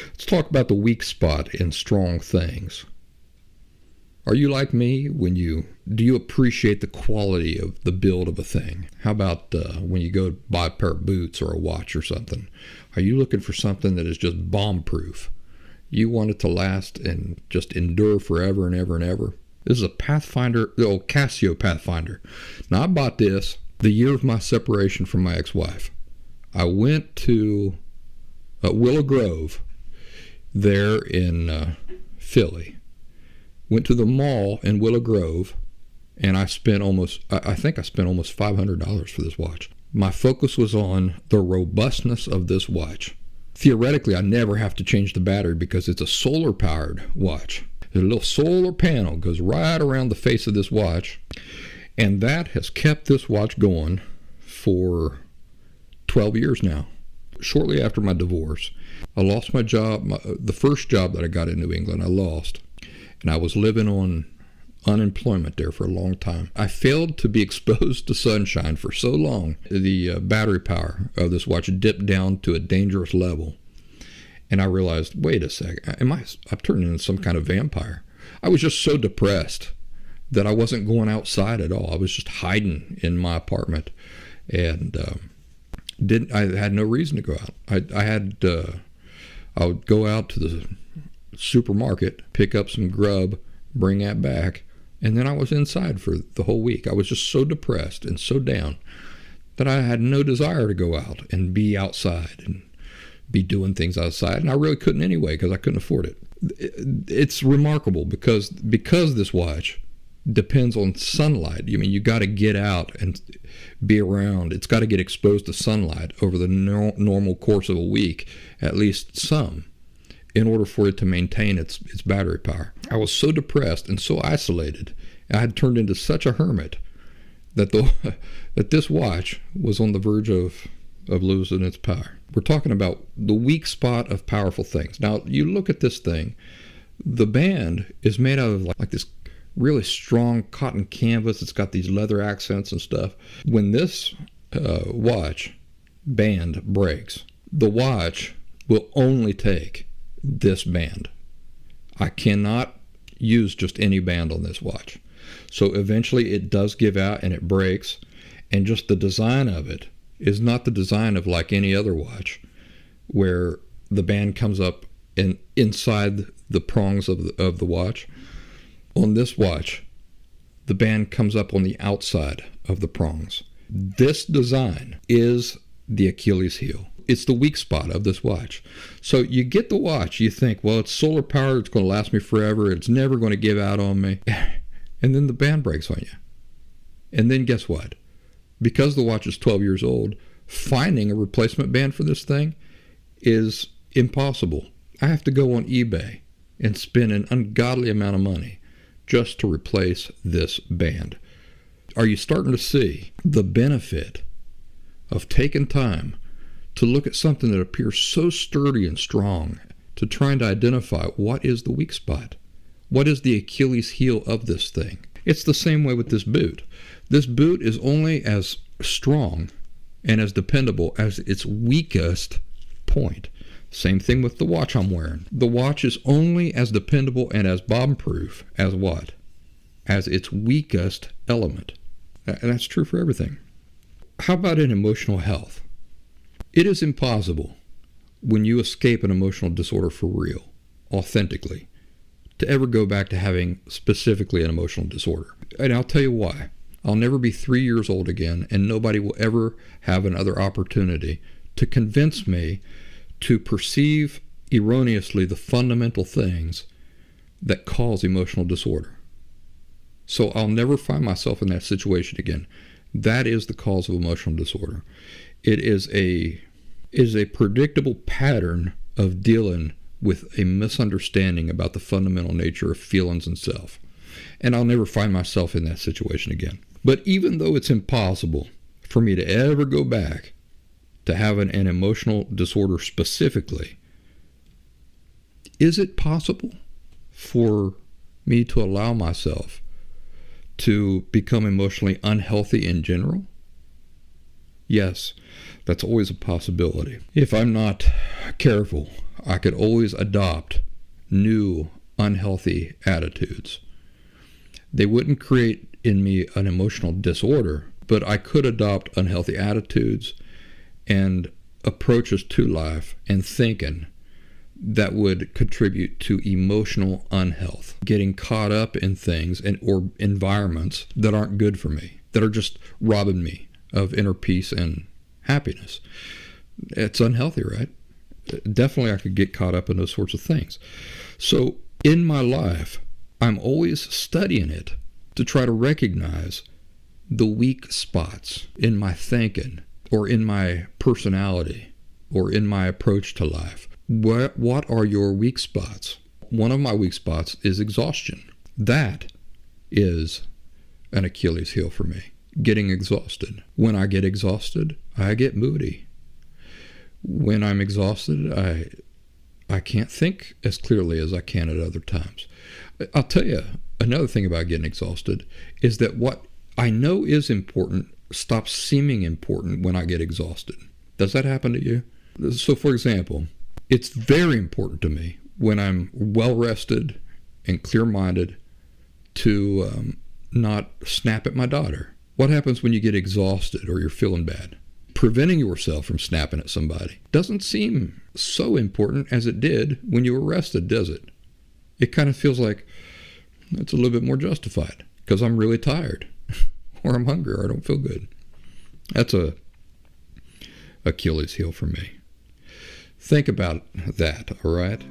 Let's talk about the weak spot in strong things. Are you like me do you appreciate the quality of the build of a thing? How about when you go buy a pair of boots or a watch or something? Are you looking for something that is just bomb-proof? You want it to last and just endure forever and ever and ever? This is a Pathfinder, the old Casio Pathfinder. Now, I bought this the year of my separation from my ex-wife. I went to Willow Grove there in Philly. Went to the mall in Willow Grove, and I think I spent almost $500 for this watch. My focus was on the robustness of this watch. Theoretically, I never have to change the battery because it's a solar-powered watch. There's a little solar panel goes right around the face of this watch, and that has kept this watch going for 12 years now. Shortly after my divorce, I lost my job. The first job that I got in New England, I lost. And I was living on unemployment there for a long time. I failed to be exposed to sunshine for so long. The battery power of this watch dipped down to a dangerous level. And I realized, wait a second, I've turned into some kind of vampire. I was just so depressed that I wasn't going outside at all. I was just hiding in my apartment. And I had no reason to go out. I would go out to the supermarket, pick up some grub, bring that back, and then I was inside for the whole week. I was just so depressed and so down that I had no desire to go out and be outside and be doing things outside, and I really couldn't anyway because I couldn't afford it. It's remarkable because this watch depends on sunlight. I mean, you got to get out and be around. It's got to get exposed to sunlight over the normal course of a week, at least some, in order for it to maintain its battery power. I was so depressed and so isolated, I had turned into such a hermit that that this watch was on the verge of losing its power. We're talking about the weak spot of powerful things. Now, you look at this thing, the band is made out of like this really strong cotton canvas. It's got these leather accents and stuff. When this watch band breaks, the watch will only take this band. I cannot use just any band on this watch. So eventually it does give out and it breaks, and just the design of it is not the design of like any other watch where the band comes up and inside the prongs of the watch. On this watch, the band comes up on the outside of the prongs. This design is the Achilles heel. It's the weak spot of this watch. So you get the watch, you think, well, it's solar powered, it's going to last me forever, it's never going to give out on me. And then the band breaks on you. And then guess what? Because the watch is 12 years old, finding a replacement band for this thing is impossible. I have to go on eBay and spend an ungodly amount of money just to replace this band. Are you starting to see the benefit of taking time to look at something that appears so sturdy and strong, to trying to identify what is the weak spot? What is the Achilles heel of this thing? It's the same way with this boot. This boot is only as strong and as dependable as its weakest point. Same thing with the watch I'm wearing. The watch is only as dependable and as bomb-proof as what? As its weakest element. And that's true for everything. How about in emotional health? It is impossible when you escape an emotional disorder for real, authentically, to ever go back to having specifically an emotional disorder. And I'll tell you why. I'll never be 3 years old again, and nobody will ever have another opportunity to convince me to perceive erroneously the fundamental things that cause emotional disorder. So I'll never find myself in that situation again. That is the cause of emotional disorder. It is a predictable pattern of dealing with a misunderstanding about the fundamental nature of feelings and self. And I'll never find myself in that situation again. But even though it's impossible for me to ever go back to having an emotional disorder specifically, is it possible for me to allow myself to become emotionally unhealthy in general? Yes, that's always a possibility. If I'm not careful, I could always adopt new unhealthy attitudes. They wouldn't create in me an emotional disorder, but I could adopt unhealthy attitudes and approaches to life and thinking that would contribute to emotional unhealth, getting caught up in things or environments that aren't good for me, that are just robbing me of inner peace and happiness. It's unhealthy, right? Definitely I could get caught up in those sorts of things. So in my life, I'm always studying it to try to recognize the weak spots in my thinking or in my personality or in my approach to life. What are your weak spots? One of my weak spots is exhaustion. That is an Achilles heel for me, getting exhausted. When I get exhausted, I get moody. When I'm exhausted, I can't think as clearly as I can at other times. I'll tell you, another thing about getting exhausted is that what I know is important stops seeming important when I get exhausted. Does that happen to you? So, for example, it's very important to me when I'm well-rested and clear-minded to not snap at my daughter. What happens when you get exhausted or you're feeling bad? Preventing yourself from snapping at somebody doesn't seem so important as it did when you were rested, does it? It kind of feels like it's a little bit more justified because I'm really tired or I'm hungry or I don't feel good. That's a Achilles heel for me. Think about that, all right?